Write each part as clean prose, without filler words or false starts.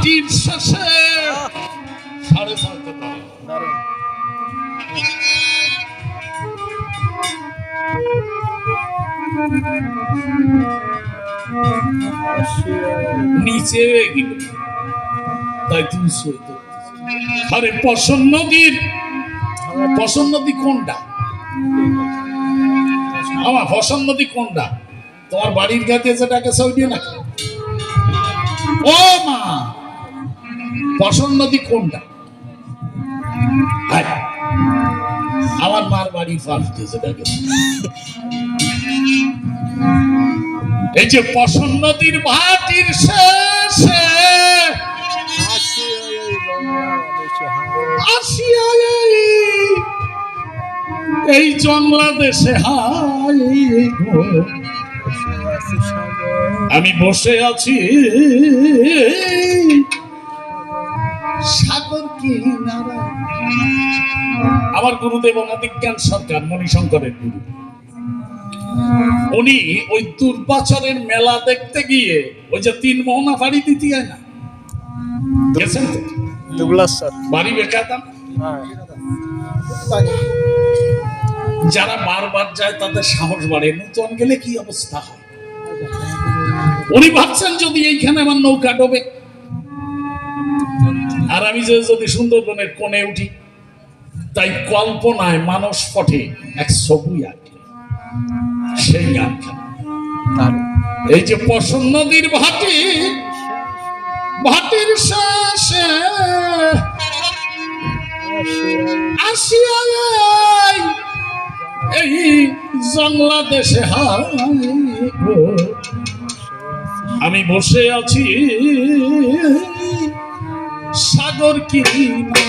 ভাটির শেষে 6:30 নিচে গেল, তাই তুমি সইতে। আরে পশন নদী কোনটা? আমার পশন নদী কোনটা? তোমার বাড়ির কাছে যেটাকে সইবে না? ও মা, পশন নদী কোনটা? আমার মার বাড়ির পাশে যেটাকে, এই যে পশন নদীর ভাটির শেষে আসিয়া এই জংলা দেশে আমি বসে আছি সাগর কিনারা। আমার গুরুদেব অনাদিজ্ঞান সরকার, মণিশঙ্করের গুরু, উনি ওই দুর্বাচরের মেলা দেখতে গিয়ে ওই যে 3 মোহনা বাড়ি দিতে হয় না, গেছেন তো? বাড়ি বেকাতাম। যারা বারবার যায় তাদের সাহস বাড়ে, নতুন গেলে কি অবস্থা হয়। উনি ভাবছেন যদি এইখানে আমার নৌকা ডোবে আর আমি যদি সুন্দরবনের কোণে উঠি, তাই কল্পনায় মানুষ পটে এক ছবি আঁকে, সেই গানখানা। এই যে পশন নদীর ভাটির শেষে আসিয়া এই জংলা দেশে আমি বসে আছি সাগর কিনারে।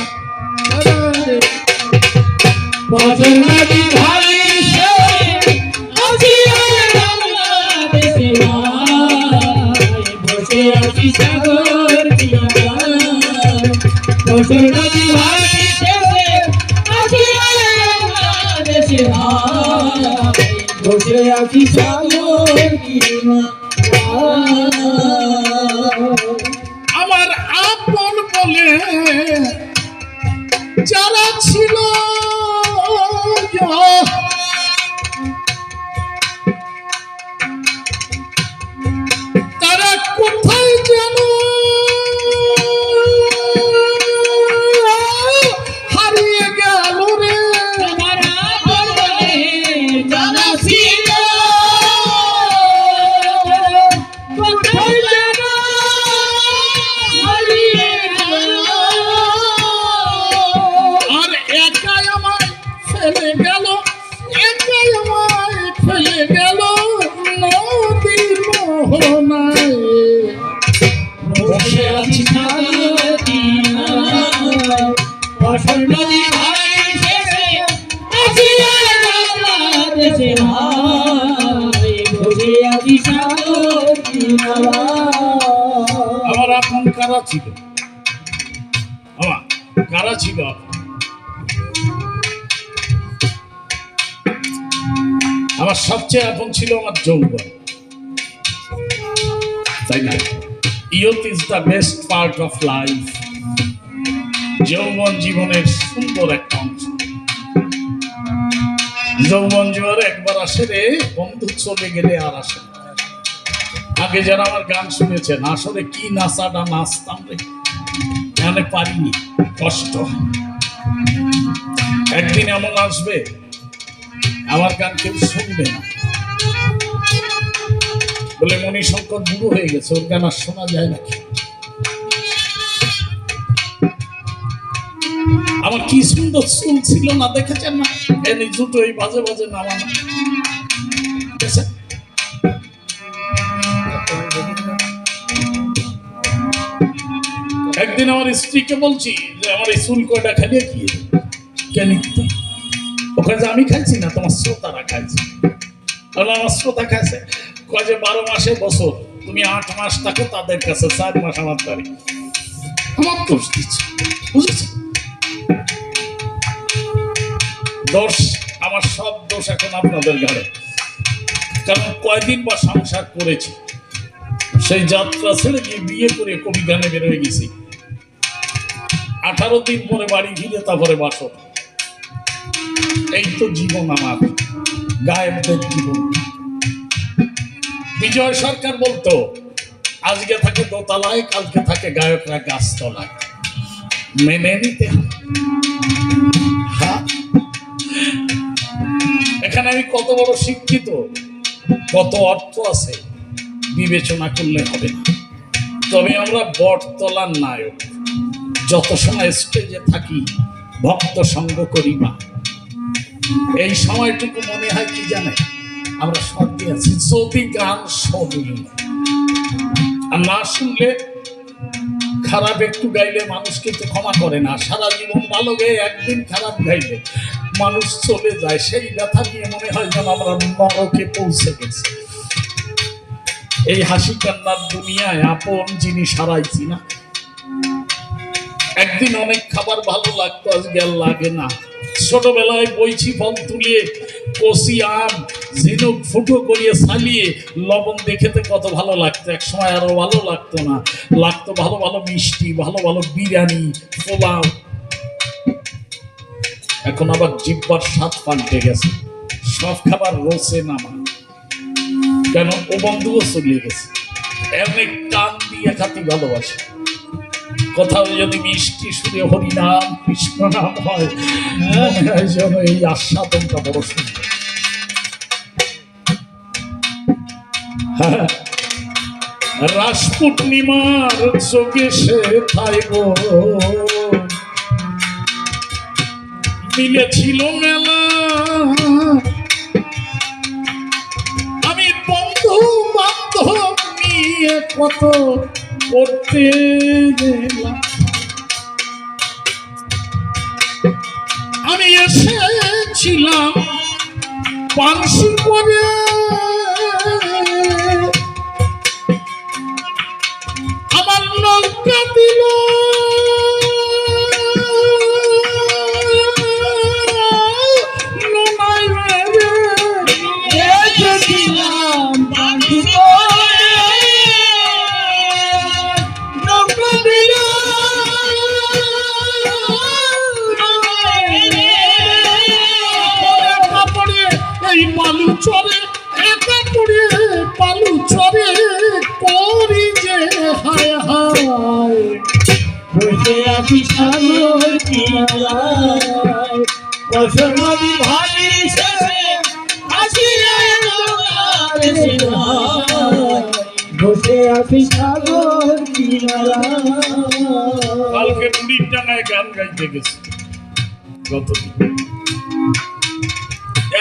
আমার আপন বলে যারা ছিল তারা কোথায় যেন হারিয়ে গেল রে। আমার আপন কারা ছিল? কারা ছিল? আমার সবচেয়ে আপন ছিল আমার যৌবন, তাই না? Youth is the best part of life. যৌবন জীবনের সুন্দর একটা অংশ। যৌবন জীবন একবার আসে রে বন্ধু, চলে গেলে আর আসে। আগে যারা আমার গান শুনেছেন, আসলে কি নাচাটা নাচতাম রে, মানে পারিনি, কষ্ট। একদিন এমন আসবে আমার গান কেউ শুনবে না, বলে মণিশঙ্কর বুড়ো হয়ে গেছে, ওর গান আর শোনা যায় নাকি। আমার কি সুন্দর চুল ছিল না, দেখেছেন না? এনে জুটো এই বাজে বাজে নামানো। একদিন আমার স্ত্রীকে বলছি যে আমার এই চুল কয়টা খাইয়ে কি কেন, ওখানে আমি খাইছি না, তোমার শ্রোতারা খাইছে। আমার শ্রোতা খাইছে, কয় যে 12 মাসে বছর, তুমি 8 মাস থাকো তাদের কাছে, 4 মাস আমার বাড়ি। আমার দোষ দিচ্ছে, বুঝেছি? দোষ আমার, সব দোষ এখন আপনাদের ঘরে। কারণ কয়দিন বা সংসার করেছি, সেই যাত্রা ছেড়ে গিয়ে বিয়ে করে কবি গানে বের হয়ে গেছি। 18 দিন পরে বাড়ি ফিরে তারপরে বাসর। এই তো জীবন আমার, গায়কদের জীবন। বিজয় সরকার বলতো আজকে থাকে দোতলায়, কালকে থাকে গায়করা গাছতলায়, মেনে নিতে হয়। এখানে আমি কত বড় শিক্ষিত, কত অর্থ আছে বিবেচনা করলে হবে না। তবে আমরা বটতলার নায়ক, যত সময় স্টেজে থাকি ভক্ত সঙ্গ করি না। এই সময়টুকু মনে হয় কি জানে, আমরা স্বর্গে আছি। যদি গান শুনি আর না শুনলে, খারাপ একটু গাইলে মানুষ কিন্তু ক্ষমা করে না। সারা জীবন ভালো গেয়ে একদিন খারাপ গাইলে মানুষ চলে যায়। সেই ব্যথা নিয়ে মনে হয় যেন আমরা নরকে পৌঁছে গেছি। এই হাসি কান্নার দুনিয়ায় আপন জিনিস হারাইছি না। একদিন অনেক খাবার ভালো লাগতো, আজকে আর লাগে না। ছোটবেলায় বইছি ফল তুলিয়ে, কচি আম ঝিনুক ফুটো করিয়ে সালিয়ে লবণ দেখেতে কত ভালো লাগতো। এক সময় আরো ভালো লাগতো না, লাগতো ভালো ভালো মিষ্টি, ভালো ভালো বিরিয়ানি, পোলাও। এখন আবার জিহ্বার স্বাদ পাল্টে গেছে, সব খাবার রোচে না মা। কেন? ও বন্ধুও চলে গেছে। অনেক কান দিয়ে খাতি ভালোবাসে। কোথাও যদি মিষ্টি সুরে হরিনাম কৃষ্ণ নাম হয়, মনে হয় যেন এই আস্বাদনটা বড় সুন্দর। রাস পূর্ণিমার চোখে সে থাইব মিলেছিল মেলা। আমি বন্ধু বান্ধব নিয়ে কত করতে গেলাম। আমি এসেছিলাম পানসি করে, আমার নৌকা দিল কালকে বুড়ির ডাঙায় গান গাইতে গেছে।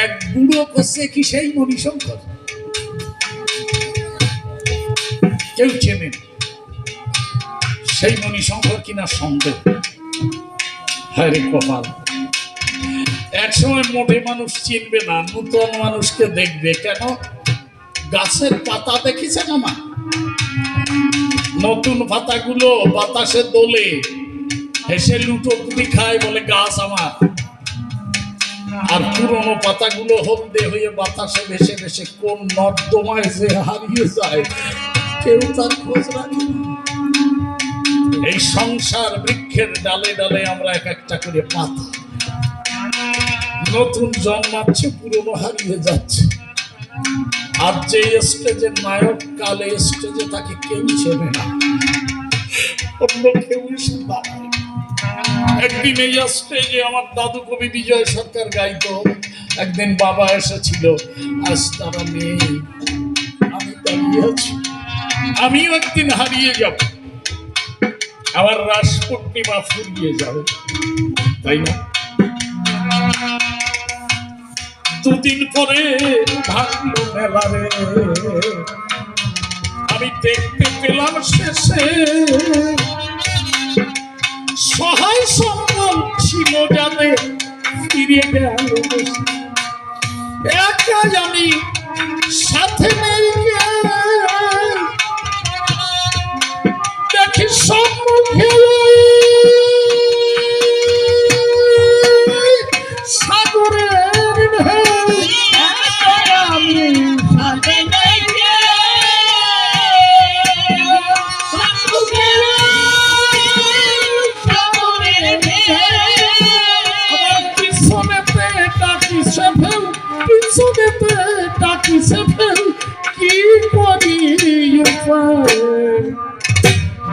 এক বুড়ো করছে কি সেই মণিশঙ্কর, কেউ চেনেন? সেই মণিশঙ্কর কিনা সন্দেহ। হ্যাঁ রে কপাল, এক সময় মোটে মানুষ চিনবে না, নতুন মানুষকে দেখবে। কেন? গাছের পাতা দেখেছে না মা? নতুন পাতাগুলো বাতাসে দোলে, হেসে লুটোপুটি খায়, বলে গাছ আমার। আর পুরনো পাতাগুলো হলদে হয়ে বাতাসে ভেসে ভেসে কোন নর্দমায় যে হারিয়ে যায়, কেউ তার খোঁজ রাখে না। এই সংসার বৃক্ষের ডালে ডালে আমরা এক একটা করে পাতা, নতুন জন্মাচ্ছে, পুরনো হারিয়ে যাচ্ছে। আর যে স্টেজের নায়ক, কালে স্টেজে তাকে কেউ চেনে না, অন্য কেউ এসে দাঁড়ায়। একদিন এই স্টেজে আমার দাদু কবি বিজয় সরকার গাইতো, একদিন বাবা এসেছিল, আজ তারা নেই, আমি দাঁড়িয়ে আছি। আমিও একদিন হারিয়ে যাব, আবার রাস পূর্ণিমা ফুরিয়ে যাবে, তাই না? দুদিন পরে ভাঙলো মেলা রে, আমি দেখতে পেলাম শেষে সহায় সম্বল ছিল যাদের ফিরে গেল। একাই আমি, সাথে নেই দেখি সম্মুখে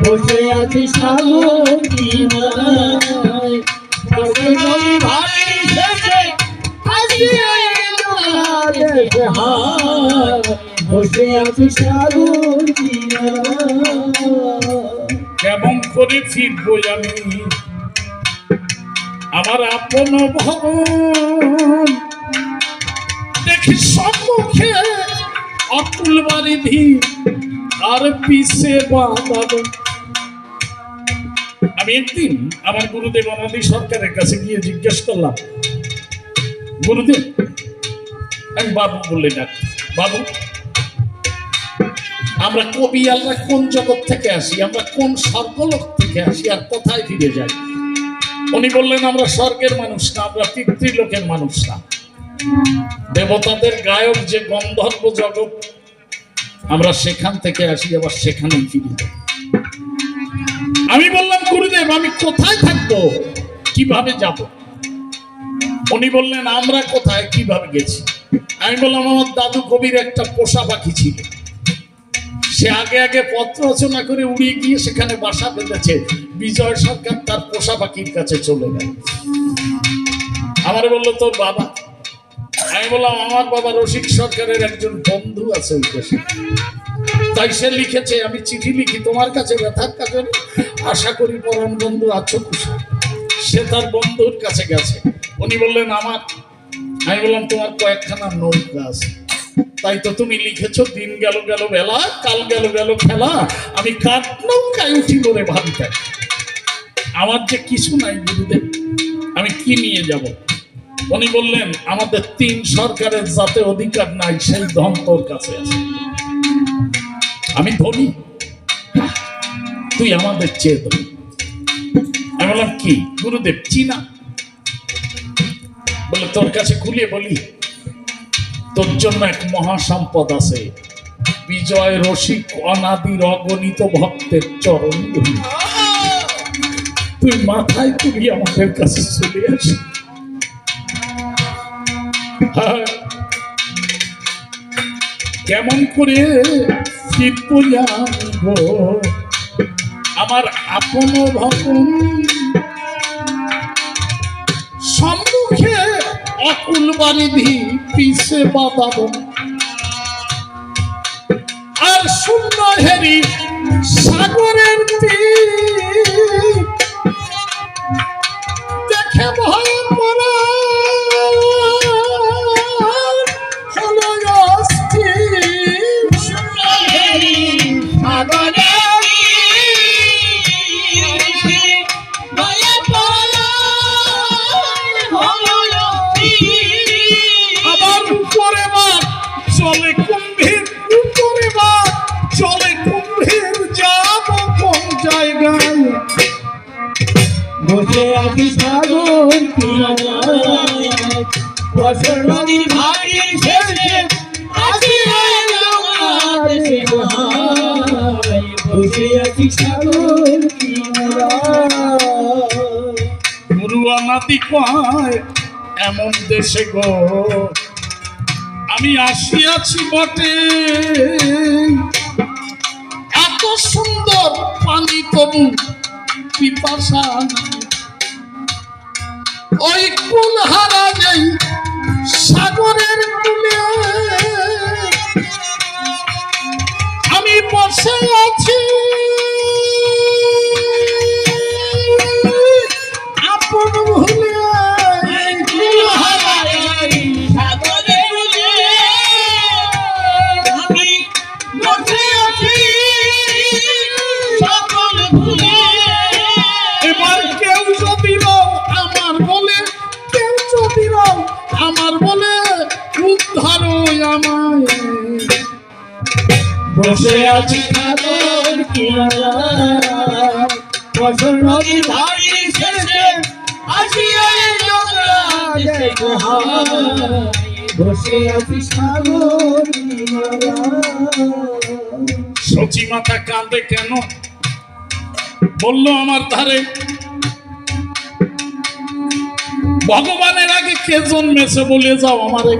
বসে আছি সাগর কিনারায়, বসে নদী ভাটি শেষে আসিয়া এলো দেশে হায়, বসে আছি সাগর কিনারায়। কেমন করে ফিরবো আমি আমার আপন ভবন, দেখি সম্মুখে অতুল বারিধি আর পিছে বাঁধানো। আমি একদিন আমার গুরুদেব অনাদি সরকারের কাছে গিয়ে জিজ্ঞেস করলাম, গুরুদেব, আমি বাবু বললে না, বাবু আমরা কবি আল্লাহ কোন জগৎ থেকে আসি, আমরা কোন স্বর্গলোক থেকে আসি আর কোথায় ফিরে যাই? উনি বললেন, আমরা স্বর্গের মানুষ না, আমরা পিতৃলোকের মানুষ না। দেবতাদের গায়ক যে গন্ধর্ব জগৎ, আমরা সেখান থেকে আসি, আবার সেখানেই ফিরে যাই। আমি বললাম, গুরুদেব আমি কোথায় থাকবো, কিভাবে যাব? উনি বললেন, আমরা কোথায় কিভাবে গেছি? আমি বললাম, আমার দাদু কবির একটা পোষা পাখি ছিল, সে আগে আগে পত্র রচনা করে উড়িয়ে গিয়ে সেখানে বাসা বেঁধেছে। বিজয় সরকার তার পোষা পাখির কাছে চলে গেল। আমার বললো, তোর বাবা? আমি বললাম, আমার বাবা রসিক সরকারের একজন বন্ধু আছে ওই দেশে, তাই সে লিখেছে, আমি চিঠি লিখি তোমার কাছে ব্যথার কাছে, আশা করি পরম বন্ধু আছো খুশি। সে তার বন্ধুর কাছে গেছে। উনি বললেন, আমার। আমি বললাম, তোমার কয়েকখানা নৌকা আছে, তাই তো তুমি লিখেছো, দিন গেল গেল বেলা, কাল গেল গেল খেলা, আমি কার নৌকায় উঠি বলে ভাবতে। আমার যে কিছু নাই গুরুদেব, আমি কি নিয়ে যাব? উনি বললেন, আমাদের 3 সরকারের যাতে অধিকার নাই সেই ধন তোর কাছে আছে। আমি ধনী, তুই আমাদের চেয়ে ধনী। আমি বললাম, কি গুরুদেব? চীনা। বলে, তোর কাছে খুলে বলি, তোর জন্য এক মহাসম্পদ আছে, বিজয় রসিক অনাদির অগণিত ভক্তের চরণ ধুলি। তুই মাথায় তুলি আমাদের কাছে চলে আসি। কেমন করে ফিরবো জানবো আমার আপন ভবন, সম্মুখে অকুল বারিধি পিছে বাঁধাবো, আর শূন্য হেরি সাগরের তীর, দেখে ভয় পড়া হলো অস্থির। শূন্য হেরি সাগরের তীর, ভয়ে পড়া হলো অস্থির। আবার উপরে মাঠ চলে কুম্ভীর, উপরে মাঠ চলে কুম্ভীর, যাব কোন জায়গায়? বসে আছি সাগর কিনারায়, বসে নদী ভাটি শেষে আসিয়া এলো দেশে হায়, বসে আছি সাগর কিনারায়। গুরু অনাদি কয় এমন দেশে গো আমি আসিয়াছি বটে, এত সুন্দর পানি তবু পিপাসা, ওই কুল হারা নেই সাগরের কুলে, আমি বসে আছি আপন ভুলে। কুল হারাই সাগরের তীরে, আমি বসে আছি সকল ভুলে। এবার কেউ যদি আমার বলে, কেউ যদি আমার বলে, উদ্ধার আমায়। বসে আছি সাগর কিনারায়, বসে নদী ভাটি শেষে আসিয়া এলো দেশে হায়, বসে আছি সাগর কিনারায়। সচি মাথা কাঁদে কেন? বলল, আমার ধারে ভগবানের আগে কে জন্মেছে বলে যাও আমারে।